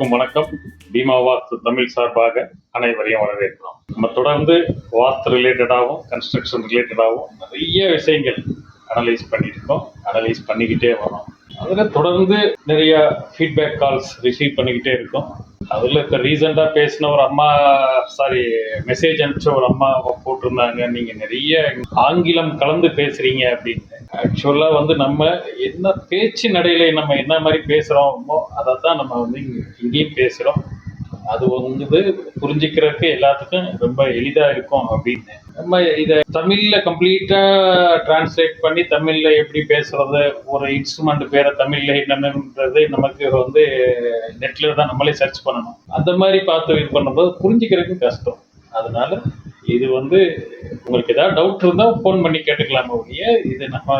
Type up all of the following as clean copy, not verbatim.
அனைவருக்கும் வணக்கம். பீமா வாஸ்து தமிழ் சார்பாக அனைவரையும் வரவேற்கிறோம். நம்ம தொடர்ந்து வாஸ்து ரிலேட்டடாகவும் கன்ஸ்ட்ரக்ஷன் ரிலேட்டடாகவும் நிறைய விஷயங்கள் அனலைஸ் பண்ணிக்கிட்டே வரோம். அதில் தொடர்ந்து நிறைய ஃபீட்பேக் கால்ஸ் ரிசீவ் பண்ணிக்கிட்டே இருக்கோம். அதில் இப்போ ரீசெண்டாக பேசின ஒரு அம்மா மெசேஜ் அனுப்பிச்ச ஒரு அம்மா போட்டிருந்தாங்க, நீங்கள் நிறைய ஆங்கிலம் கலந்து பேசுகிறீங்க அப்படின்னு. ஆக்சுவலாக வந்து நம்ம என்ன பேச்சு நடையில நம்ம என்ன மாதிரி பேசுகிறோமோ அதை தான் நம்ம வந்து இங்கேயும் பேசுகிறோம். அது வந்து புரிஞ்சுக்கிறதுக்கு எல்லாத்துக்கும் ரொம்ப எளிதாக இருக்கும் அப்படின்னு நம்ம இதை தமிழில் கம்ப்ளீட்டாக டிரான்ஸ்லேட் பண்ணி தமிழில் எப்படி பேசுறது, ஒரு இன்ஸ்ட்ருமெண்ட் பேரை தமிழில் என்னன்றது நமக்கு வந்து நெட்டில் தான் நம்மளே சர்ச் பண்ணணும். அந்த மாதிரி பார்த்து இது பண்ணும்போது புரிஞ்சுக்கிறதுக்கு கஷ்டம். அதனால இது வந்து உங்களுக்கு ஏதாவது டவுட் இருந்தால் ஃபோன் பண்ணி கேட்டுக்கலாமா ஒழிய இது நம்ம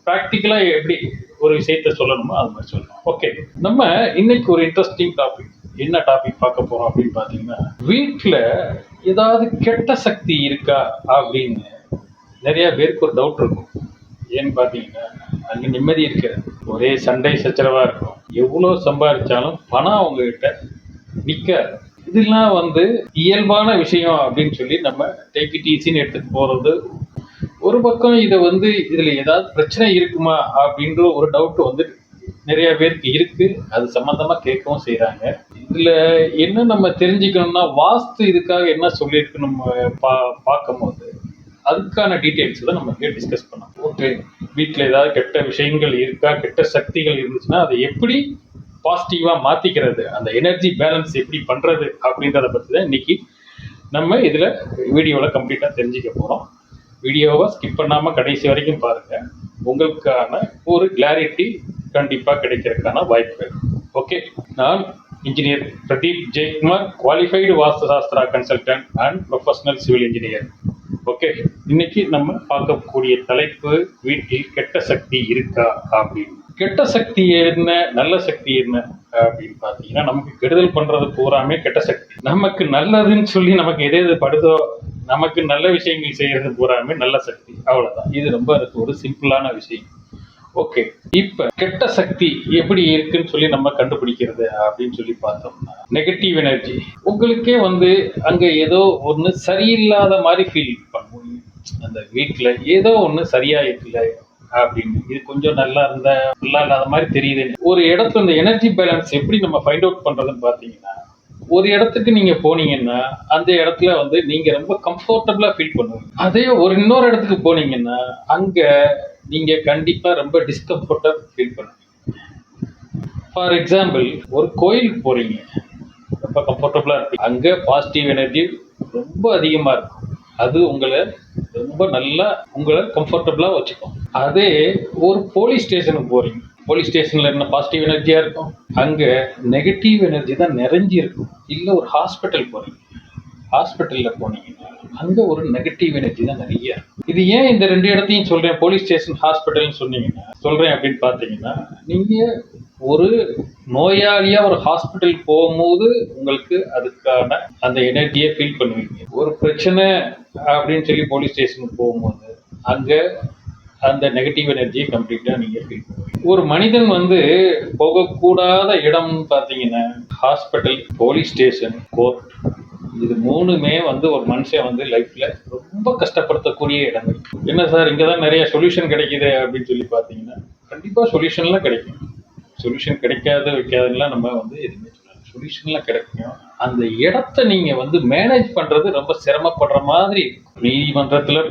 ப்ராக்டிக்கலாக எப்படி ஒரு விஷயத்த சொல்லணுமோ அது மாதிரி சொல்லணும். ஓகே, நம்ம இன்னைக்கு ஒரு இன்ட்ரெஸ்டிங் டாபிக், என்ன டாபிக் பார்க்க போறோம் அப்படின்னு பார்த்தீங்கன்னா, வீட்டில் ஏதாவது கெட்ட சக்தி இருக்கா அப்படின்னு நிறைய பேருக்கு ஒரு டவுட் இருக்கும். ஏன்னு பார்த்தீங்கன்னா, அங்கே நிம்மதி இருக்காது, ஒரே சண்டை சச்சரவா இருக்கும், எவ்வளோ சம்பாதிச்சாலும் பணம் அவங்ககிட்ட நிற்காது. இதெல்லாம் வந்து இயல்பான விஷயம் அப்படின்னு சொல்லி நம்ம டேக் இட் ஈஸின்னு எடுத்துட்டு போறது ஒரு பக்கம். இதை வந்து இதுல ஏதாவது பிரச்சனை இருக்குமா அப்படின்ற ஒரு டவுட் வந்து நிறைய பேருக்கு இருக்கு. அது சம்பந்தமா கேட்கவும் செய்யறாங்க. இதுல என்ன நம்ம தெரிஞ்சுக்கணும்னா, வாஸ்து இதுக்காக என்ன சொல்லியிருக்கு நம்ம பார்க்கும் போது அதுக்கான டீட்டெயில்ஸ் தான் நம்ம இங்கே டிஸ்கஸ் பண்ணோம். ஓகே, வீட்டில் ஏதாவது கெட்ட விஷயங்கள் இருக்கா, கெட்ட சக்திகள் இருந்துச்சுன்னா அதை எப்படி பாசிட்டிவாக மாற்றிக்கிறது, அந்த எனர்ஜி பேலன்ஸ் எப்படி பண்ணுறது அப்படின்றத பற்றி தான் இன்னைக்கு நம்ம இதில் வீடியோவில் கம்ப்ளீட்டாக தெரிஞ்சுக்க போகிறோம். வீடியோவை ஸ்கிப் பண்ணாமல் கடைசி வரைக்கும் பாருங்கள். உங்களுக்கான ஒரு கிளாரிட்டி கண்டிப்பாக கிடைக்கிறதுக்கான வாய்ப்பு. ஓகே, நான் engineer Pradeep Jayakumar, qualified vastu shastra consultant and professional civil engineer. Okay, இன்னைக்கு நம்ம பார்க்கக்கூடிய தலைப்பு, வீட்டில் கெட்ட சக்தி இருக்கா அப்படின்னு. கெட்ட சக்தி என்ன, நல்ல சக்தி என்ன அப்படின்னு பார்த்தீங்கன்னா, நமக்கு கெடுதல் பண்றது பூராமே கெட்ட சக்தி. நமக்கு நல்லதுன்னு சொல்லி நமக்கு எது எது படுதோ, நமக்கு நல்ல விஷயங்கள் செய்யறது பூராமே நல்ல சக்தி. அவ்வளவுதான். இது ரொம்ப ஒரு சிம்பிளான விஷயம். ஓகே, இப்ப கெட்ட சக்தி எப்படி இருக்குன்னு சொல்லி நம்ம கண்டுபிடிக்கிறது அப்படின்னு சொல்லி பார்த்தோம்னா, நெகட்டிவ் எனர்ஜி. உங்களுக்கே வந்து அங்க ஏதோ ஒண்ணு சரியில்லாத மாதிரி ஃபீல் பண்ணுவோம். அந்த வீட்டுல ஏதோ ஒண்ணு சரியா இல்லை அப்படின்னு, இது கொஞ்சம் நல்லா இல்லாத மாதிரி தெரியுது. ஒரு இடத்துல இந்த எனர்ஜி பேலன்ஸ் எப்படி நம்ம ஃபைண்ட் அவுட் பண்றதுன்னு பாத்தீங்கன்னா, ஒரு இடத்துக்கு நீங்க போனீங்கன்னா அந்த இடத்துல வந்து நீங்க ரொம்ப கம்ஃபர்டபுளா ஃபீல் பண்ணுவீங்க. அதே ஒரு இன்னொரு இடத்துக்கு போனீங்கன்னா அங்க நீங்க கண்டிப்பா ரொம்ப டிஸ்கம்ஃபர்ட்டா ஃபீல் பண்ணுவீங்க. ஃபார் எக்ஸாம்பிள், ஒரு கோயிலுக்கு போறீங்க, ரொம்ப கம்ஃபர்டபுளா இருக்கு, அங்க பாசிட்டிவ் எனர்ஜி ரொம்ப அதிகமா இருக்கும். அது உங்களை ரொம்ப நல்லா உங்களை கம்ஃபர்டபுளா வச்சுக்கும். அதே ஒரு போலீஸ் ஸ்டேஷனுக்கு போறீங்க, போலீஸ் ஸ்டேஷன்ல என்ன பாசிட்டிவ் எனர்ஜியா இருக்கும், அங்க நெகட்டிவ் எனர்ஜி தான் நிறைஞ்சி இருக்கும். இல்ல ஒரு ஹாஸ்பிட்டல் போறீங்க, ஹாஸ்பிட்டல்ல போனீங்கன்னா அங்க ஒரு நெகட்டிவ் எனர்ஜி தான் நிறைய இருக்கும். இது ஏன் இந்த ரெண்டு இடத்தையும் சொல்றேன், போலீஸ் ஸ்டேஷன் ஹாஸ்பிட்டல்னு சொன்னீங்கன்னா சொல்றேன் அப்படின்னு பாத்தீங்கன்னா, நீங்க ஒரு நோயாளியா ஒரு ஹாஸ்பிட்டல் போகும்போது உங்களுக்கு அதுக்கான அந்த எனர்ஜியை ஃபீல் பண்ணுவீங்க. ஒரு பிரச்சனை அப்படின்னு சொல்லி போலீஸ் ஸ்டேஷனுக்கு போகும்போது அங்க அந்த நெகட்டிவ் எனர்ஜியை கம்ப்ளீட்டா நீங்க ஃபீல் பண்ணுவீங்க. ஒரு மனிதன் வந்து போகக்கூடாத இடம் பார்த்தீங்கன்னா ஹாஸ்பிட்டல், போலீஸ் ஸ்டேஷன், கோர்ட், இது மூணுமே வந்து ஒரு மனுஷன் வந்து லைஃப்ல ரொம்ப கஷ்டப்படுத்தக்கூடிய இடங்கள். என்ன சார் இங்கதான் நிறைய சொல்யூஷன் கிடைக்குது அப்படின்னு சொல்லி பார்த்தீங்கன்னா, கண்டிப்பா சொல்யூஷன்லாம் கிடைக்கும். சொல்யூஷன் வைக்காதுலாம் நம்ம வந்து எதுவுமே சொல்லலாம். சொல்யூஷன்லாம் கிடைக்கும். அந்த இடத்த நீங்க வந்து மேனேஜ் பண்றது ரொம்ப சிரமப்படுற மாதிரி. நீதிமன்றத்துல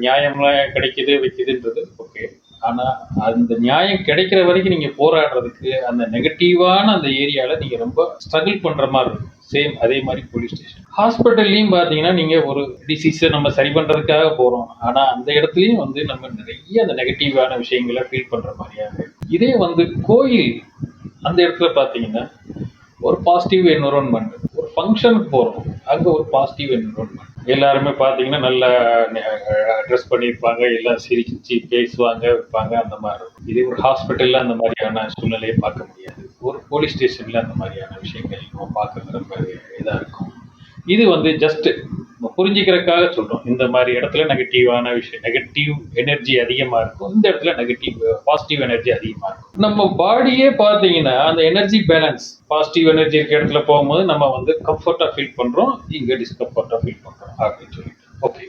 நியாயம்லாம் கிடைக்குது வைக்குதுன்றது ஓகே, ஆனா அந்த நியாயம் கிடைக்கிற வரைக்கும் நீங்க போராடுறதுக்கு அந்த நெகட்டிவான அந்த ஏரியால நீங்க ரொம்ப ஸ்ட்ரகிள் பண்ற மாதிரி இருக்கும். சேம் அதே மாதிரி போலீஸ் ஸ்டேஷன், ஹாஸ்பிட்டல்லையும் பாத்தீங்கன்னா நீங்க ஒரு டிசீஸை நம்ம சரி பண்றதுக்காக போறோம், ஆனா அந்த இடத்துலயும் வந்து நம்ம நிறைய அந்த நெகட்டிவான விஷயங்களை ஃபீல் பண்ற மாதிரியாக. இதே வந்து கோயில், அந்த இடத்துல பாத்தீங்கன்னா ஒரு பாசிட்டிவ் என்விரான்மெண்ட். ஒரு ஃபங்க்ஷனுக்கு போறோம், அங்க ஒரு பாசிட்டிவ் என்விரான்மெண்ட். எல்லாருமே பாத்தீங்கன்னா நல்லா ட்ரெஸ் பண்ணியிருப்பாங்க, எல்லாம் சிரிச்சு பேசுவாங்க வைப்பாங்க, அந்த மாதிரி இருக்கும். இதே ஒரு ஹாஸ்பிட்டல்ல அந்த மாதிரியான சூழ்நிலையை பார்க்க முடியாது. ஒரு போலீஸ் ஸ்டேஷன்ல அந்த மாதிரியான விஷயங்கள் நம்ம பார்க்கறது ரொம்ப இதா இருக்கும். இது வந்து ஜஸ்ட் புரிஞ்சுக்கிறதுக்காக சொல்றோம். இந்த மாதிரி இடத்துல நெகட்டிவான விஷயம், நெகட்டிவ் எனர்ஜி அதிகமா இருக்கும். இந்த இடத்துல பாசிட்டிவ் எனர்ஜி அதிகமா இருக்கும். நம்ம பாடியே பார்த்தீங்கன்னா அந்த எனர்ஜி பேலன்ஸ், பாசிட்டிவ் எனர்ஜி இருக்க இடத்துல போகும்போது நம்ம வந்து கம்ஃபர்ட்டா ஃபீல் பண்றோம், இங்க டிஸ்கம்ஃபர்ட்டா ஃபீல் பண்றோம் அப்படின்னு சொல்லிட்டு. ஓகே,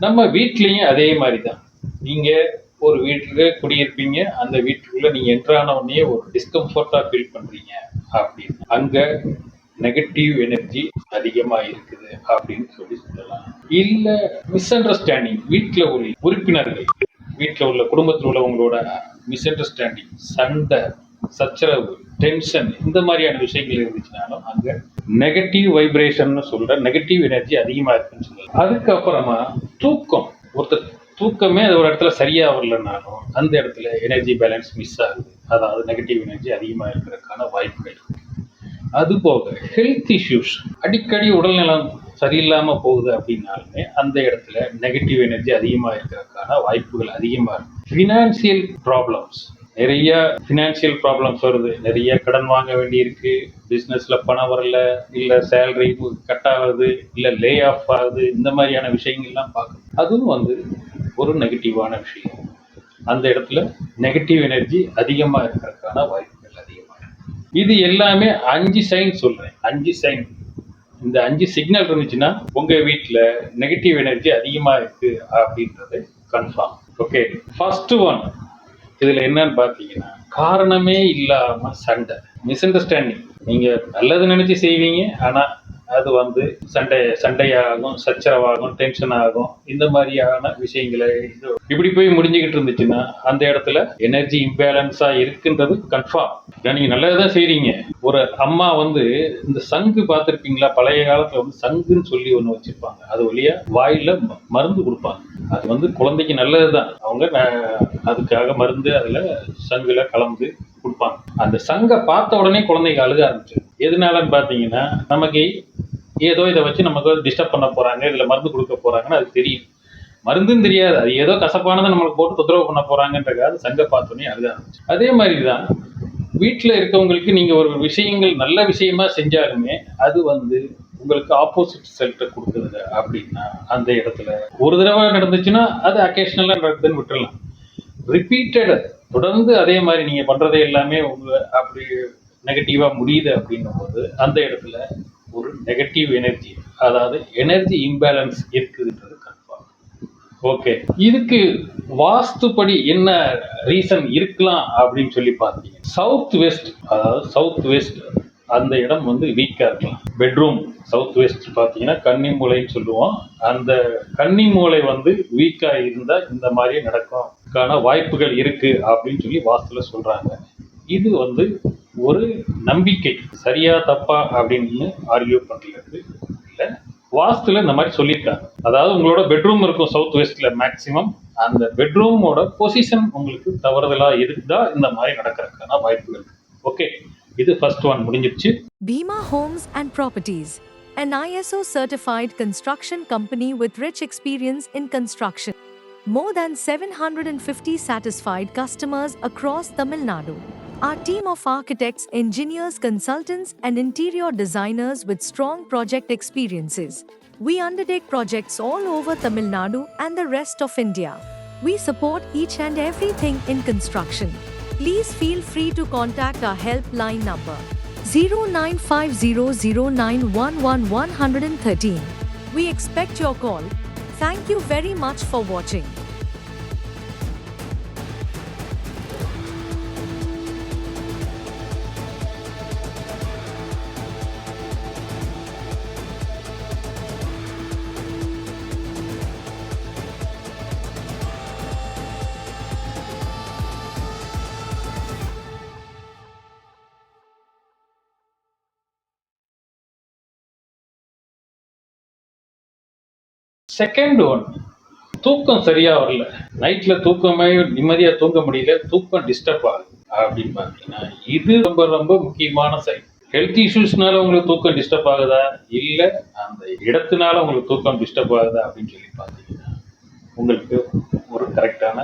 நம்ம வீட்லயும் அதே மாதிரி தான். நீங்க ஒரு வீட்டுக்கு குடியிருப்பீங்க, அந்த வீட்டுக்குள்ள நீங்க என்ட்ரான உடனே ஒரு டிஸ்கம்ஃபர்ட்டா ஃபீல் பண்றீங்க அப்படின்னு, அங்க நெகட்டிவ் எனர்ஜி அதிகமா இருக்குது அப்படின்னு சொல்லலாம். இல்ல மிஸ் அண்டர்ஸ்டாண்டிங், வீட்டுல உள்ள உறுப்பினர்கள், வீட்டுல உள்ள குடும்பத்தில் உள்ளவங்களோட மிஸ் அண்டர்ஸ்டாண்டிங், சண்டை, சச்சரவு, டென்ஷன், இந்த மாதிரியான விஷயங்கள் இருந்துச்சுனாலும் அங்க நெகட்டிவ் வைப்ரேஷன் சொல்ற நெகட்டிவ் எனர்ஜி அதிகமா இருக்குன்னு சொல்லலாம். அதுக்கப்புறமா தூக்கம், ஒருத்தர் தூக்கமே ஒரு இடத்துல சரியா வரலனாலும் அந்த இடத்துல எனர்ஜி பேலன்ஸ் மிஸ் ஆகுது, அதாவது நெகட்டிவ் எனர்ஜி அதிகமா இருக்கிறதுக்கான வாய்ப்புகள் இருக்கு. அது போக ஹெல்த் இஷ்யூஸ், அடிக்கடி உடல்நலம் சரியில்லாம போகுது அப்படின்னாலுமே அந்த இடத்துல நெகட்டிவ் எனர்ஜி அதிகமா இருக்கிறதுக்கான வாய்ப்புகள் அதிகமா இருக்கு. ஃபினான்சியல் ப்ராப்ளம்ஸ், நிறைய ஃபினான்சியல் ப்ராப்ளம்ஸ் வருது, நிறைய கடன் வாங்க வேண்டியிருக்கு, பிஸ்னஸ்ல பணம் வரல, இல்ல சேலரி கட் ஆகுது, இல்ல லே ஆஃப் ஆகுது, இந்த மாதிரியான விஷயங்கள்லாம் பார்க்கணும். அதுவும் வந்து ஒரு நெகட்டிவான விஷயம். அந்த இடத்துல நெகட்டிவ் எனர்ஜி அதிகமா இருக்கிறதுக்கான வாய்ப்புகள் அதிகமா இருக்கு. இது எல்லாமே 5 சைன் சொல்றேன். 5 சைன், இந்த 5 சிக்னல் இருந்துச்சுன்னா உங்க வீட்டுல நெகட்டிவ் எனர்ஜி அதிகமா இருக்கு அப்படின்றது கன்ஃபார்ம். ஓகே, ஃபர்ஸ்ட் ஒன், இதுல என்னன்னு பாத்தீங்கன்னா காரணமே இல்லாம சண்டை, மிஸ் அண்டர்ஸ்டாண்டிங். நீங்க நல்லது நினைச்சு செய்வீங்க, ஆனா அது வந்து சண்டையாகும், சச்சரவாகும், டென்ஷன் ஆகும், இந்த மாதிரியான விஷயங்களை இப்படி போய் முடிஞ்சுக்கிட்டு இருந்துச்சுன்னா அந்த இடத்துல எனர்ஜி இம்பேலன்ஸா இருக்குன்றது கன்ஃபார்ம். நீங்க நல்லதுதான் செய்றீங்க. ஒரு அம்மா வந்து இந்த சங்கு பார்த்திருப்பீங்களா? பழைய காலத்துல வந்து சங்குன்னு சொல்லி ஒண்ணு வச்சிருப்பாங்க, அது வழியா வாயில மருந்து கொடுப்பாங்க. அது வந்து குழந்தைக்கு நல்லதுதான், அவங்க அதுக்காக மருந்து அதுல சங்குல கலந்து கொடுப்பாங்க. அந்த சங்கை பார்த்த உடனே குழந்தைக்கு அழுக ஆரம்பிச்சு. எதனாலன்னு பாத்தீங்கன்னா நமக்கு ஏதோ இதை வச்சு நமக்கு டிஸ்டர்ப் பண்ண போறாங்க, இதுல மருந்து கொடுக்க போறாங்கன்னு அது தெரியும். மருந்துன்னு தெரியாது, அது ஏதோ கசப்பானதை நம்மளுக்கு போட்டு தொந்தரவு பண்ண போறாங்கன்றக்காக சங்க பார்த்தோன்னே அழுக ஆரம்பிச்சு. அதே மாதிரிதான் வீட்டுல இருக்கவங்களுக்கு நீங்க ஒரு விஷயங்கள் நல்ல விஷயமா செஞ்சாலுமே அது வந்து உங்களுக்கு ஆப்போசிட் ரிசல்ட்டை கொடுக்குது அப்படின்னா அந்த இடத்துல ஒரு தடவை நடந்துச்சுன்னா அது அக்கேஷனலா நடக்குதுன்னு விட்டுறலாம். ரிப்பீட்டட், தொடர்ந்து அதே மாதிரி நீங்க பண்றதே எல்லாமே உங்க அப்படி நெகட்டிவா முடியுது அப்படின்னும் போது அந்த இடத்துல ஒரு நெகட்டிவ் எனர்ஜி, அதாவது எனர்ஜி இம்பேலன்ஸ் இருக்குதுன்றது கன்ஃபார்ம். ஓகே, இதுக்கு வாஸ்துப்படி என்ன ரீசன் இருக்கலாம் அப்படின்னு சொல்லி பார்த்தீங்க, சவுத் வெஸ்ட், அதாவது சவுத் வெஸ்ட் அந்த இடம் வந்து வீக்கா இருக்கலாம். பெட்ரூம் சவுத் வெஸ்ட் பார்த்தீங்கன்னா கன்னி மூலைன்னு சொல்லுவோம். அந்த கன்னி மூலை வந்து வீக்கா இருந்தா இந்த மாதிரி நடக்கும் வாய்ப்புகள் இருக்கு அப்படின்னு சொல்லி வாஸ்துல சொல்றாங்க. இது வந்து ஒரு நம்பிக்கை, சரியா தப்பா அப்படின்னு ஆர்கியூ பண்றது இல்ல, வாஸ்துல இந்த மாதிரி சொல்லியிருக்காங்க. அதாவது உங்களோட பெட்ரூம் இருக்கும் சவுத் வெஸ்ட்ல மேக்சிமம், அந்த பெட்ரூமோட பொசிஷன் உங்களுக்கு தவறுதலா இருந்தா இந்த மாதிரி நடக்கிறதுக்கான வாய்ப்புகள். ஓகே, இது ஃபர்ஸ்ட் ஒன் முடிஞ்சிருச்சு. Bhima Homes and Properties, an ISO certified construction company with rich experience in construction. More than 750 satisfied customers across Tamil Nadu. Our team of architects, engineers, consultants, and interior designers with strong project experiences. We undertake projects all over Tamil Nadu and the rest of India. We support each and everything in construction. Please feel free to contact our helpline number 09500911113. We expect your call. Thank you very much for watching. Second one, தூக்கம் சரியா வரல, நைட்ல தூக்கமே நிம்மதியா தூங்க முடியல, தூக்கம் disturb ஆகுது அப்படின்னு பாத்தீங்கன்னா இது ரொம்ப ரொம்ப முக்கியமான சைன். ஹெல்த் இஷ்யூஸ்னால உங்களுக்கு தூக்கம் டிஸ்டர்ப் ஆகுதா, இல்ல அந்த இடத்தினால உங்களுக்கு தூக்கம் டிஸ்டர்ப் ஆகுதா அப்படின்னு சொல்லி பாத்தீங்கன்னா உங்களுக்கு ஒரு கரெக்டான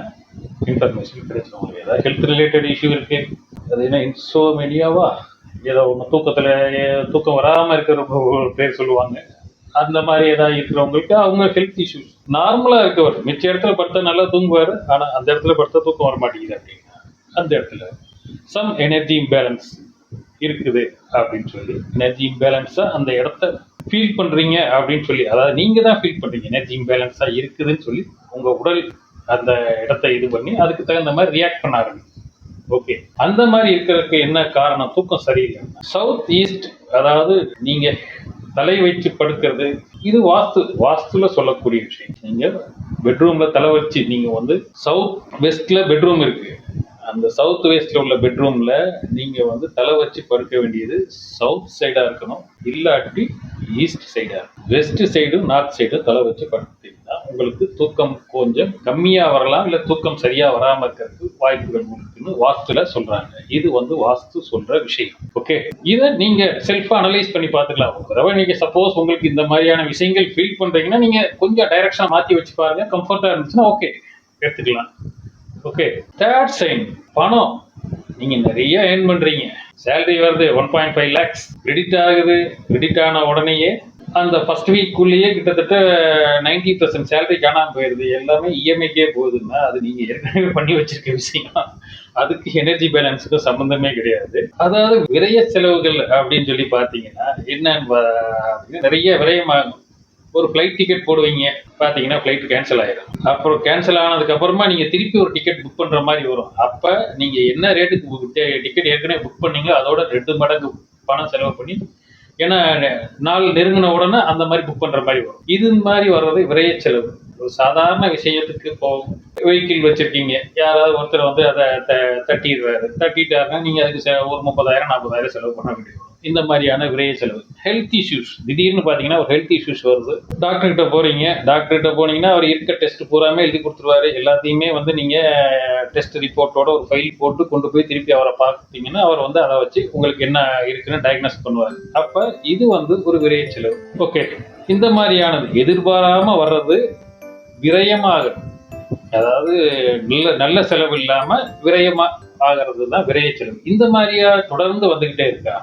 இன்ஃபர்மேஷன் கிடைச்சிடும். உங்களுக்கு ஏதாவது ஹெல்த் ரிலேட்டட் இஷ்யூ இருக்கு, அது என்ன இன்சோமெனியாவா, ஏதோ ஒன்று தூக்கத்துல தூக்கம் வராம இருக்கிற ஒரு பேர் சொல்லுவாங்க, அந்த மாதிரி ஏதாவது இருக்கிறவங்களுக்கு அவங்க ஹெல்த் இஷ்யூஸ் நார்மலா இருக்கவர் மிச்ச இடத்துல படுத்தா நல்லா தூங்குவாரு, ஆனா அந்த இடத்துல படுத்தா தூக்கம் வர மாட்டேங்குது அப்படின்னா அந்த இடத்துல சம் எனர்ஜி இம்பேலன்ஸ் இருக்குது அப்படின்னு சொல்லி எனர்ஜி இம்பேலன்ஸா அந்த இடத்த ஃபீல் பண்றீங்க அப்படின்னு சொல்லி, அதாவது நீங்க தான் ஃபீல் பண்றீங்க எனர்ஜி இம்பேலன்ஸா இருக்குதுன்னு சொல்லி உங்க உடல் அந்த இடத்த இது பண்ணி அதுக்கு தகுந்த மாதிரி ரியாக்ட் பண்ண ஆரம்பிக்கும். ஓகே, அந்த மாதிரி இருக்கிறதுக்கு என்ன காரணம்? தூக்கம் சரியில்லை. சவுத் ஈஸ்ட், அதாவது நீங்க தலை வச்சு படுக்கிறது, இது வாஸ்துல சொல்லக்கூடிய விஷயம். நீங்க பெட்ரூம்ல தலை வச்சு நீங்க வந்து சவுத் வெஸ்ட்ல பெட்ரூம் இருக்கு, அந்த சவுத் வெஸ்ட்ல உள்ள பெட்ரூம்ல நீங்க வந்து தலை வச்சு படுக்க வேண்டியது சவுத் சைடா இருக்கணும், இல்லாட்டி ஈஸ்ட் சைடா. வெஸ்ட் சைடும் நார்த் சைடும் தலை வச்சு படுத்தீங்கன்னா உங்களுக்கு தூக்கம் கொஞ்சம் கம்மியா வரலாம், இல்ல தூக்கம் சரியா வராம இருக்கிறதுக்கு வாய்ப்புகள் இருக்குன்னு வாஸ்துல சொல்றாங்க. இது வந்து வாஸ்து சொல்ற விஷயம். ஓகே, இதை நீங்க செல்ஃபா அனலைஸ் பண்ணி பார்த்துக்கலாம். அதாவது நீங்க சப்போஸ் உங்களுக்கு இந்த மாதிரியான விஷயங்கள் ஃபீல் பண்றீங்கன்னா நீங்க கொஞ்சம் டைரக்ஷனா மாத்தி வச்சு பாருங்க. கம்ஃபர்ட்டா இருந்துச்சுன்னா ஓகே எடுத்துக்கலாம். ஓகே, தேர்ட் சைன் பணம். நீங்க நிறைய ஏர்ன் பண்றீங்க, சேலரி வருது 1.5 lakhs, கிரெடிட் ஆகுது. கிரெடிட் ஆன உடனேயே அந்த ஃபர்ஸ்ட் வீக்குள்ளேயே கிட்டத்தட்ட 90% சேலரி காணாம போயிருது, எல்லாமே இஎம்ஐக்கே போகுதுன்னா அது நீங்க ஏற்கனவே பண்ணி வச்சிருக்க விஷயம். அதுக்கு எனர்ஜி பேலன்ஸுக்கும் சம்பந்தமே கிடையாது. அதாவது விரய செலவுகள் அப்படின்னு சொல்லி பாத்தீங்கன்னா என்னன்னு நிறைய விரயமாகும். ஒரு ஃப்ளைட் டிக்கெட் போடுவீங்க, பார்த்தீங்கன்னா ஃப்ளைட் கேன்சல் ஆயிடும். அப்புறம் கேன்சல் ஆனதுக்கு அப்புறமா நீங்கள் திருப்பி ஒரு டிக்கெட் புக் பண்ணுற மாதிரி வரும். அப்போ நீங்கள் என்ன ரேட்டுக்கு டிக்கெட் ஏற்கனவே புக் பண்ணீங்களோ அதோட 2 மடங்கு பணம் செலவு பண்ணி, ஏன்னா நாள் நெருங்கின உடனே அந்த மாதிரி புக் பண்ணுற மாதிரி வரும். இது மாதிரி வர்றது விரைய செலவு. ஒரு சாதாரண விஷயத்துக்கு போகும். வெஹிக்கிள் வச்சிருக்கீங்க, யாராவது ஒருத்தர் வந்து அதை தட்டிட்டாருன்னா நீங்கள் அதுக்கு ஒரு 30,000 40,000 செலவு பண்ண வேண்டியது. இந்த மாதிரியான விரைய செலவு. ஹெல்த் இஷ்யூஸ், திடீர்னு பார்த்தீங்கன்னா ஒரு ஹெல்த் இஷ்யூஸ் வருது, டாக்டர்கிட்ட போறீங்க. டாக்டர்கிட்ட போனீங்கன்னா அவர் இருக்க டெஸ்ட் பூராமே எழுதி கொடுத்துருவாரு. எல்லாத்தையுமே வந்து நீங்க டெஸ்ட் ரிப்போர்ட்டோட ஒரு ஃபைல் போட்டு கொண்டு போய் திருப்பி அவரை பார்த்தீங்கன்னா அவர் வந்து அதை வச்சு உங்களுக்கு என்ன இருக்குன்னு டயக்னோஸ் பண்ணுவார். அப்ப இது வந்து ஒரு விரைய செலவு. ஓகே, இந்த மாதிரியானது எதிர்பாராம வர்றது விரயமாக, அதாவது நல்ல செலவு இல்லாம விரயமா ஆகிறது தான் விரைய செலவு. இந்த மாதிரியா தொடர்ந்து வந்துகிட்டே இருக்கா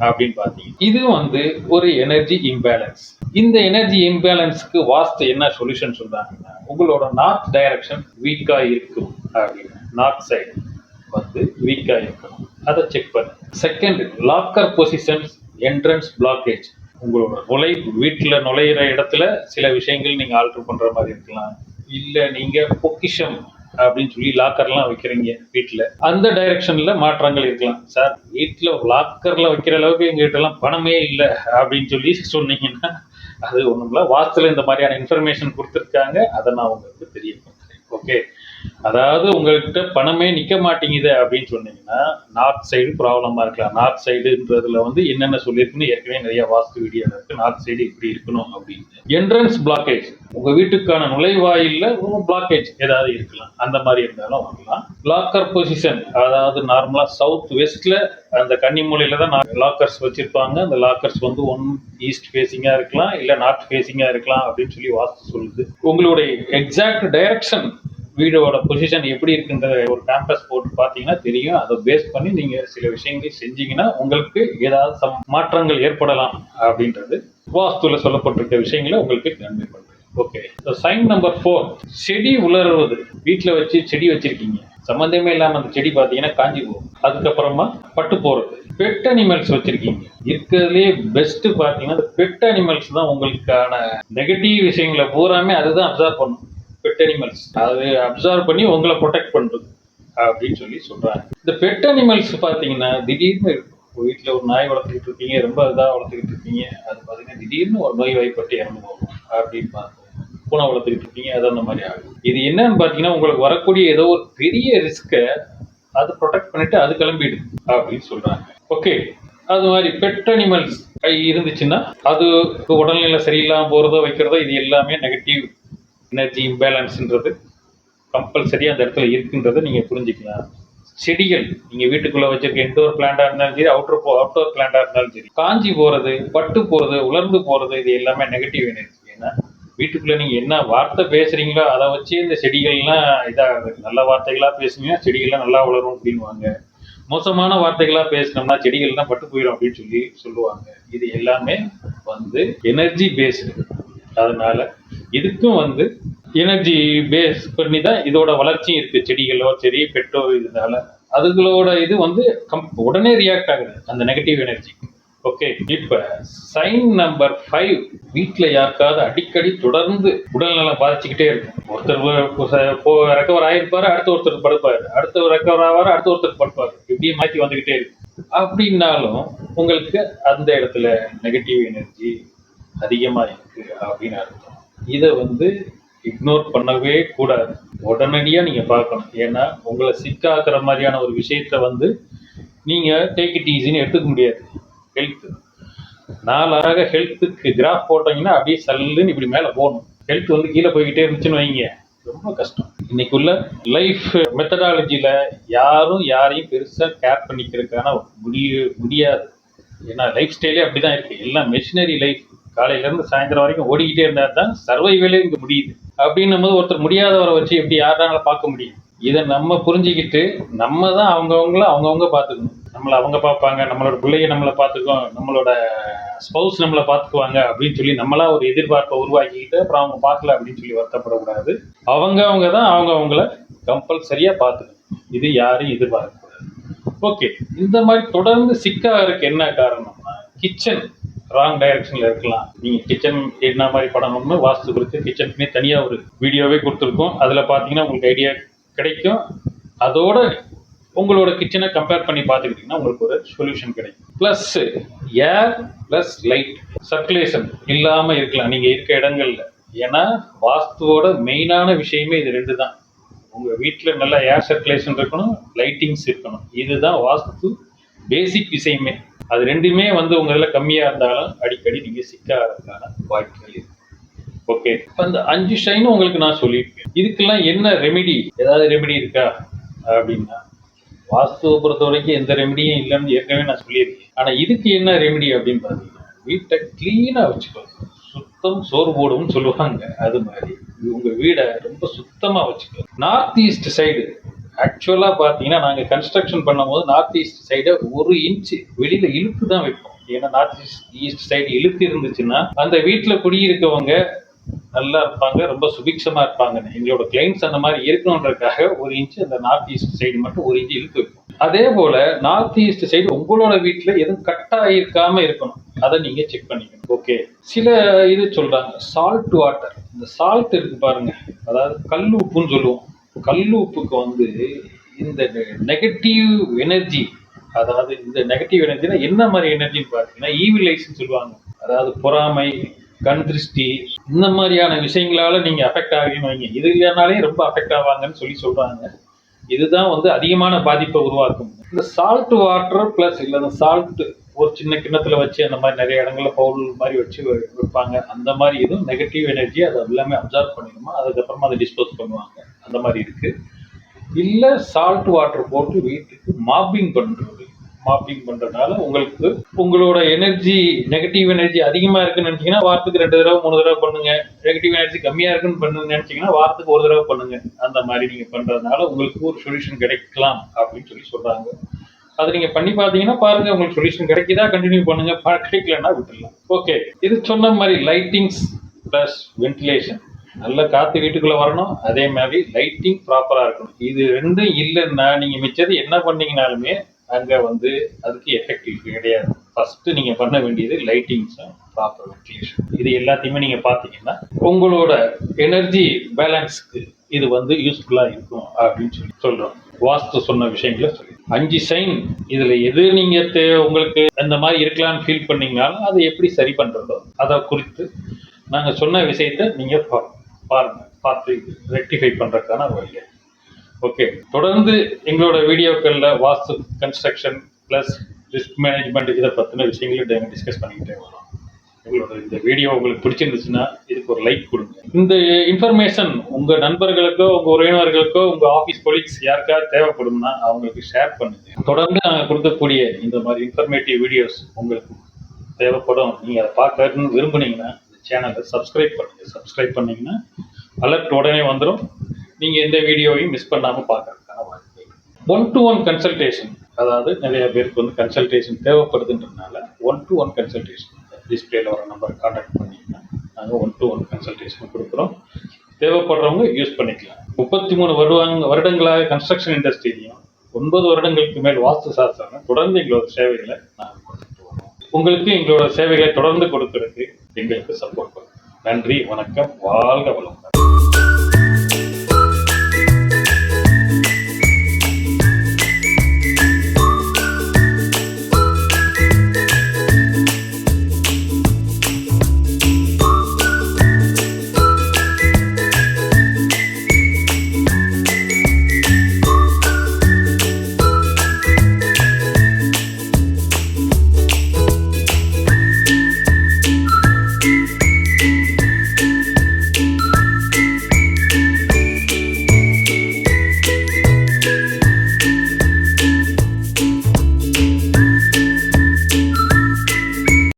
அப்படின்னு பாத்தீங்க, இது வந்து ஒரு எனர்ஜி இம்பேலன்ஸ். இந்த எனர்ஜி இம்பேலன்ஸ்க்கு வாஸ்து என்ன சொல்யூஷன் சொல்றாங்கன்னா, உங்களோட நார்த் டைரக்ஷன் வீக்கா இருக்கும் அப்படின்னு, நார்த் சைடு வந்து வீக்கா இருக்கணும், அதை செக் பண்ணு. Second, locker positions, entrance blockage. உங்களோட வீட்டுல நுழையிற இடத்துல சில விஷயங்கள் நீங்க ஆல்டர் பண்ற மாதிரி இருக்கலாம், இல்ல நீங்க பொக்கிஷம் அப்படின்னு சொல்லி லாக்கர்லாம் வைக்கிறீங்க வீட்டுல, அந்த டைரக்ஷன்ல மாற்றங்கள் இருக்கலாம். சார் வீட்டுல லாக்கர்ல வைக்கிற அளவுக்கு எங்க கிட்ட எல்லாம் பணமே இல்லை அப்படின்னு சொல்லி சொன்னீங்கன்னா அது ஒண்ணுமில்ல, வாஸ்துல இந்த மாதிரியான இன்ஃபர்மேஷன் கொடுத்துருக்காங்க, அதை நான் உங்களுக்கு தெரியப்படுத்துறேன். ஓகே, அதாவது உங்கள்கிட்ட பணமே நிக்க மாட்டேங்குது அப்படின்னு சொன்னீங்கன்னா நார்த் சைடு ப்ராப்ளமா இருக்கலாம். நார்த் சைடுன்றதுல வந்து என்னென்ன சொல்லியிருக்குன்னு ஏற்கனவே நிறைய வாஸ்து வீடியோ இருக்கு, நார்த் சைடு இப்படி இருக்கணும் அப்படின்னு. என்ட்ரன்ஸ் பிளாக்கேஜ், உங்க வீட்டுக்கான நுழைவாயில்ல பிளாக்கேஜ் ஏதாவது இருக்கலாம், அந்த மாதிரி இருந்தாலும் வரலாம். லாக்கர் பொசிஷன், அதாவது நார்மலா சவுத் வெஸ்ட்ல அந்த கன்னிமூலையில தான் லாக்கர்ஸ் வச்சிருப்பாங்க. அந்த லாக்கர்ஸ் வந்து ஒன் ஈஸ்ட் ஃபேஸிங்கா இருக்கலாம், இல்ல நார்த் ஃபேஸிங்கா இருக்கலாம் அப்படின்னு சொல்லி வாஸ்து சொல்லுது. உங்களுடைய எக்ஸாக்ட் டைரக்ஷன், வீடோட பொசிஷன் எப்படி இருக்குன்ற ஒரு கேம்பஸ் போட்டு பார்த்தீங்கன்னா தெரியும். அதை பேஸ் பண்ணி நீங்க சில விஷயங்கள் செஞ்சீங்கன்னா உங்களுக்கு ஏதாவது மாற்றங்கள் ஏற்படலாம் அப்படின்றது வாஸ்துல சொல்லப்பட்டிருக்க விஷயங்களை உங்களுக்கு நன்மை பண்றேன். ஓகே, சைன் நம்பர் 4, செடி உலர்வது. வீட்டுல வச்சு செடி வச்சிருக்கீங்க, சம்பந்தமே இல்லாம அந்த செடி பார்த்தீங்கன்னா காஞ்சி போகும், அதுக்கப்புறமா பட்டு போறது. பெட் அனிமல்ஸ் வச்சிருக்கீங்க, இருக்கிறதுலே பெஸ்ட் பார்த்தீங்கன்னா பெட் அனிமல்ஸ் தான். உங்களுக்கான நெகட்டிவ் விஷயங்களை பூராமே அதுதான் அப்சர்வ் பண்ணும். பெட் அனிமல்ஸ் அது அப்சர்வ் பண்ணி உங்களை ப்ரொடெக்ட் பண்றது அப்படின்னு சொல்லி சொல்றாங்க. இந்த பெட் அனிமல்ஸ் பார்த்தீங்கன்னா திடீர்னு வீட்டில் ஒரு நாய் வளர்த்துக்கிட்டு இருக்கீங்க, ரொம்ப இதாக வளர்த்துக்கிட்டு இருக்கீங்க, அது பார்த்தீங்கன்னா திடீர்னு ஒரு நோய் வாய்ப்பட்டு இறந்து போகும் அப்படின்னு பார்த்தோம். பூனை வளர்த்துக்கிட்டு இருக்கீங்க, அது அந்த மாதிரி ஆகும். இது என்னன்னு பார்த்தீங்கன்னா உங்களுக்கு வரக்கூடிய ஏதோ ஒரு பெரிய ரிஸ்கை அது ப்ரொடெக்ட் பண்ணிட்டு அது கிளம்பிடுது அப்படின்னு சொல்றாங்க. ஓகே, அது மாதிரி பெட் அனிமல்ஸ் இருந்துச்சுன்னா அது உடல்நிலை சரியில்லாமல் போறதோ வைக்கிறதோ இது எல்லாமே நெகட்டிவ் எனர்ஜி இம்பேலன்ஸ்ன்றது கம்பல்சரியா அந்த இடத்துல இருக்குன்றதை நீங்க புரிஞ்சுக்கலாம். செடிகள் நீங்க வீட்டுக்குள்ள வச்சிருக்க இன்டோர் பிளான்டா இருந்தாலும் சரி, அவுட்டோர் பிளான்டா இருந்தாலும் சரி, காஞ்சி போறது, பட்டு போறது, உலர்ந்து போறது, இது எல்லாமே நெகட்டிவ் எனர்ஜி. ஏன்னா வீட்டுக்குள்ள நீங்க என்ன வார்த்தை பேசுறீங்களோ அதை வச்சு இந்த செடிகள்லாம் இதாகுது. நல்ல வார்த்தைகளா பேசுனீங்கன்னா செடிகள்லாம் நல்லா வளரும் அப்படின்வாங்க, மோசமான வார்த்தைகளா பேசினோம்னா செடிகள்லாம் பட்டு போயிடும் அப்படின்னு சொல்லி சொல்லுவாங்க. இது எல்லாமே வந்து எனர்ஜி பேஸ்டு. அதனால இதுக்கும் வந்து எனர்ஜி பேஸ் பண்ணி தான் இதோட வளர்ச்சியும் இருக்கு. செடிகளோ சரி பெட்டோ இதனால அதுகளோட இது வந்து உடனே ரியாக்ட் ஆகுது அந்த நெகட்டிவ் எனர்ஜி. ஓகே, இப்ப சைன் நம்பர் 5, வீட்டுல யாருக்காவது அடிக்கடி தொடர்ந்து உடல்நலம் பாதிச்சுக்கிட்டே இருக்கும். ஒருத்தர் ரெக்கவர் ஆயிருப்பாரு, அடுத்த ஒருத்தர் படுப்பாரு, அடுத்த ரெக்கவர் ஆவாரு, அடுத்த ஒருத்தர் படுப்பாரு, இப்படியே மாற்றி வந்துகிட்டே இருக்கும். அப்படின்னாலும் உங்களுக்கு அந்த இடத்துல நெகட்டிவ் எனர்ஜி அதிகமா இருக்கு அப்படின்னு அர்த்தம். இதை வந்து இக்னோர் பண்ணவே கூடாது, உடனடியா நீங்க பார்க்கணும். ஏன்னா உங்களை சிக்காக்குற மாதிரியான ஒரு விஷயத்த வந்து நீங்க டேக் இட் ஈஸின்னு எடுத்துக்க முடியாது. ஹெல்த் நாளாக ஹெல்த்துக்கு கிராஃப் போட்டீங்கன்னா அப்படியே சல்லுன்னு இப்படி மேலே போகணும். ஹெல்த் வந்து கீழே போய்கிட்டே இருந்துச்சுன்னு வைங்க, ரொம்ப கஷ்டம். இன்னைக்குள்ள லைஃப் மெத்தடாலஜியில் யாரையும் பெருசாக கேர் பண்ணிக்கிறதுக்கான முடியாது. ஏன்னா லைஃப் ஸ்டைலே அப்படி தான் இருக்குது. எல்லாம் மெஷினரி லைஃப். காலையிலேருந்து சாயந்தரம் வரைக்கும் ஓடிக்கிட்டே இருந்தால் தான் சர்வைவலே இங்கே முடியுது. அப்படின்னும் போது ஒருத்தர் முடியாதவரை வச்சு எப்படி யாரால பார்க்க முடியும்? இதை நம்ம புரிஞ்சுக்கிட்டு நம்ம தான் அவங்கவுங்க பார்த்துக்கணும். நம்மளை அவங்க பார்ப்பாங்க, நம்மளோட பிள்ளைய நம்மளை பார்த்துக்குவோம், நம்மளோட ஸ்பௌஸ் நம்மளை பார்த்துக்குவாங்க அப்படின்னு சொல்லி நம்மளா ஒரு எதிர்பார்ப்பை உருவாக்கிக்கிட்டு அப்புறம் அவங்க பார்க்கல அப்படின்னு சொல்லி வருத்தப்படக்கூடாது. அவங்க தான் அவங்கள கம்பல்சரியா பார்த்துக்கணும். இது யாரும் எதிர்பார்க்கக்கூடாது. ஓகே, இந்த மாதிரி தொடர்ந்து சிக்காகிறதுக்கு என்ன காரணம்னா கிச்சன் ராங் டைரக்ஷன்ல இருக்கலாம். நீங்க கிச்சன் என்ன மாதிரி பண்ணணும்னு வாஸ்து குறித்து கிச்சனுக்குனே தனியா ஒரு வீடியோவே கொடுத்துருக்கோம். அதுல பாத்தீங்கன்னா உங்களுக்கு ஐடியா கிடைக்கும். அதோட உங்களோட கிச்சனை கம்பேர் பண்ணி பார்த்துக்கிட்டீங்கன்னா உங்களுக்கு ஒரு சொல்யூஷன் கிடைக்கும். ப்ளஸ் ஏர் ப்ளஸ் லைட் சர்க்குலேஷன் இல்லாமல் இருக்கலாம் நீங்கள் இருக்க இடங்கள்ல. ஏன்னா வாஸ்துவோட மெயினான விஷயமே இது 2 தான். உங்கள் வீட்டில் நல்லா ஏர் சர்க்குலேஷன் இருக்கணும், லைட்டிங்ஸ் இருக்கணும். இதுதான் வாஸ்து பேசிக் விஷயமே. அது 2மே வந்து உங்கள் இதில் கம்மியாக இருந்தாலும் அடிக்கடி நீங்கள் சிக்காகிறதுக்கான வாய்ப்புகள் இருக்கு. ஓகே, அந்த 5 ஷைனும் உங்களுக்கு நான் சொல்லியிருக்கேன். இதுக்கெல்லாம் என்ன ரெமிடி, ஏதாவது ரெமிடி இருக்கா அப்படின்னா வாஸ்துவை பொறுத்த வரைக்கும் எந்த ரெமிடியும் இல்லைன்னு ஏற்கனவே நான் சொல்லியிருக்கேன். ஆனால் இதுக்கு என்ன ரெமிடி அப்படின்னு பார்த்தீங்கன்னா வீட்டை கிளீனாக வச்சுக்கணும். சுத்தம் சோறு போடும்னு சொல்லுவாங்க, அது மாதிரி உங்கள் வீடை ரொம்ப சுத்தமாக வச்சுக்கணும். நார்த் ஈஸ்ட் சைடு ஆக்சுவலாக பார்த்தீங்கன்னா நாங்கள் கன்ஸ்ட்ரக்ஷன் பண்ணும்போது நார்த் ஈஸ்ட் சைடை 1 இன்ச்சு வெளியில் இழுத்து தான் வைப்போம். ஏன்னா நார்த் ஈஸ்ட் சைடு இழுத்து இருந்துச்சுன்னா அந்த வீட்டில் குடியிருக்கவங்க நல்லா இருப்பாங்க, ரொம்ப சுபிக்ஷமா இருப்பாங்க. எங்களோட கிளைண்ட்ஸ் அந்த மாதிரி இருக்கணுன்றதுக்காக 1 இன்ச்சு அந்த நார்த் ஈஸ்ட் சைடு மட்டும் 1 இன்ச்சு இழுத்து வைப்போம். அதே போல நார்த் ஈஸ்ட் சைடு உங்களோட வீட்டுல எதுவும் கட்டாயிருக்காம இருக்கணும், அதை நீங்க செக் பண்ணிக்கணும். ஓகே, சில இது சொல்றாங்க சால்ட் வாட்டர். இந்த சால்ட் இருக்கு பாருங்க, அதாவது கல் உப்புன்னு சொல்லுவோம். கல் உப்புக்கு வந்து இந்த நெகட்டிவ் எனர்ஜி, அதாவது இந்த நெகட்டிவ் எனர்ஜினா என்ன மாதிரி எனர்ஜின்னு பார்த்தீங்கன்னா ஈவில் ஐஸ்ன்னு சொல்லுவாங்க. அதாவது பொறாமை, கண் திருஷ்டி, இந்த மாதிரியான விஷயங்களால நீங்க அஃபெக்ட் ஆகணும்னு வைங்க. இது இல்லைனாலே ரொம்ப அஃபெக்ட் ஆவாங்கன்னு சொல்றாங்க. இதுதான் வந்து அதிகமான பாதிப்பை உருவாக்கும். இந்த சால்ட் வாட்டர் பிளஸ் இல்லை சால்ட் ஒரு சின்ன கிண்ணத்துல வச்சு அந்த மாதிரி நிறைய இடங்கள்ல பவுல் மாதிரி வச்சு வைப்பாங்க. அந்த மாதிரி இதுவும் நெகட்டிவ் எனர்ஜி அதை எல்லாமே அப்சர்வ் பண்ணிடுமா, அதுக்கப்புறமா அதை டிஸ்போஸ் பண்ணுவாங்க. அந்த மாதிரி இருக்கு. இல்ல சால்ட் வாட்டர் போட்டு வீட்டுக்கு மாப்பிங் பண்றதுனால உங்களுக்கு உங்களோட எனர்ஜி நெகட்டிவ் எனர்ஜி அதிகமா இருக்குன்னு நினைச்சீங்கன்னா வாரத்துக்கு 2 தடவை 3 தடவை பண்ணுங்க. நெகட்டிவ் எனர்ஜி கம்மியா இருக்குன்னு பண்ணுன்னு நினைச்சீங்கன்னா வாரத்துக்கு 1 தடவை பண்ணுங்க. அந்த மாதிரி நீங்க பண்றதுனால உங்களுக்கு ஒரு சொல்யூஷன் கிடைக்கலாம் அப்படின்னு சொல்றாங்க. அதை நீங்க பண்ணி பார்த்தீங்கன்னா பாருங்க, உங்களுக்கு சொல்யூஷன் கிடைக்குதா கண்டினியூ பண்ணுங்க, கிடைக்கலன்னா விட்டுடலாம். ஓகே, இது சொன்ன மாதிரி லைட்டிங்ஸ் பிளஸ் வென்டிலேஷன், நல்ல காத்து வீட்டுக்குள்ள வரணும், அதே மாதிரி லைட்டிங் ப்ராப்பரா இருக்கணும். இது 2 இல்லைன்னா நீங்க மிச்சது என்ன பண்ணீங்கனாலுமே அங்க வந்து அதுக்கு எஃபெக்டிவ் கிடையாது. ஃபர்ஸ்ட் நீங்க பண்ண வேண்டியது லைட்டிங்ஸும் ப்ராப்பர் வென்டிலேஷன். இது எல்லாத்தையுமே நீங்க பாத்தீங்கன்னா உங்களோட எனர்ஜி பேலன்ஸ்க்கு இது வந்து யூஸ்ஃபுல்லா இருக்கும் அப்படின்னு சொல்றோம். வாஸ்து சொன்ன விஷயங்களை சொல்லி 5 சைன், இதுல எது நீங்க உங்களுக்கு அந்த மாதிரி இருக்கலாம்னு ஃபீல் பண்ணீங்கனாலும் அதை எப்படி சரி பண்றதோ அதை குறித்து நாங்க சொன்ன விஷயத்த நீங்க பாருங்க, பார்த்து ரெக்டிஃபை பண்றதுக்கான வழி. ஓகே, தொடர்ந்து எங்களோட வீடியோக்கள்ல வாஸ்து, கன்ஸ்ட்ரக்ஷன் பிளஸ் ரிஸ்க் மேனேஜ்மெண்ட் இதை பத்தின விஷயங்களை டிஸ்கஸ் பண்ணிக்கிட்டே வரோம். உங்களோட இந்த வீடியோ உங்களுக்கு பிடிச்சிருந்துச்சுன்னா இதுக்கு ஒரு லைக் கொடுங்க. இந்த இன்ஃபர்மேஷன் உங்க நண்பர்களுக்கோ, உங்க உறவினர்களுக்கோ, உங்க ஆஃபீஸ் கொலீக்ஸ் யாருக்காவது தேவைப்படும்னா அவங்களுக்கு ஷேர் பண்ணுங்க. தொடர்ந்து நாங்கள் கொடுக்கக்கூடிய இந்த மாதிரி இன்ஃபர்மேட்டிவ் வீடியோஸ் உங்களுக்கு தேவைப்படும். நீங்க அதை பார்க்கணும்னு விரும்புனீங்கன்னா சேனலை சப்ஸ்கிரைப் பண்ணுங்க. சப்ஸ்கிரைப் பண்ணீங்கன்னா அலர்ட் உடனே வந்துடும். நீங்க எந்த வீடியோவையும் மிஸ் பண்ணாம பார்க்கறதுக்கான வாய்ப்பு. 1-to-1 கன்சல்டேஷன், அதாவது நிறைய பேருக்கு வந்து கன்சல்டேஷன் தேவைப்படுதுன்றதுனால 1-to-1 கன்சல்டேஷன் டிஸ்பிளேல வர நம்பர் கான்டாக்ட் பண்ணிங்கன்னா நாங்கள் 1-to-1 கன்சல்டேஷன் கொடுக்குறோம். தேவைப்படுறவங்க யூஸ் பண்ணிக்கலாம். 33 வருடங்களாக கன்ஸ்ட்ரக்ஷன் இண்டஸ்ட்ரியிலையும் 9 வருடங்களுக்கு மேல் வாஸ்து சாஸ்திரம் தொடர்ந்து எங்களோட சேவைகளை நாங்கள் கொடுத்துட்டு வரோம். உங்களுக்கு எங்களோட சேவைகளை தொடர்ந்து கொடுக்கறதுக்கு எங்களுக்கு சப்போர்ட் பண்ணுங்க. நன்றி, வணக்கம், வாழ்க வளமுடன்.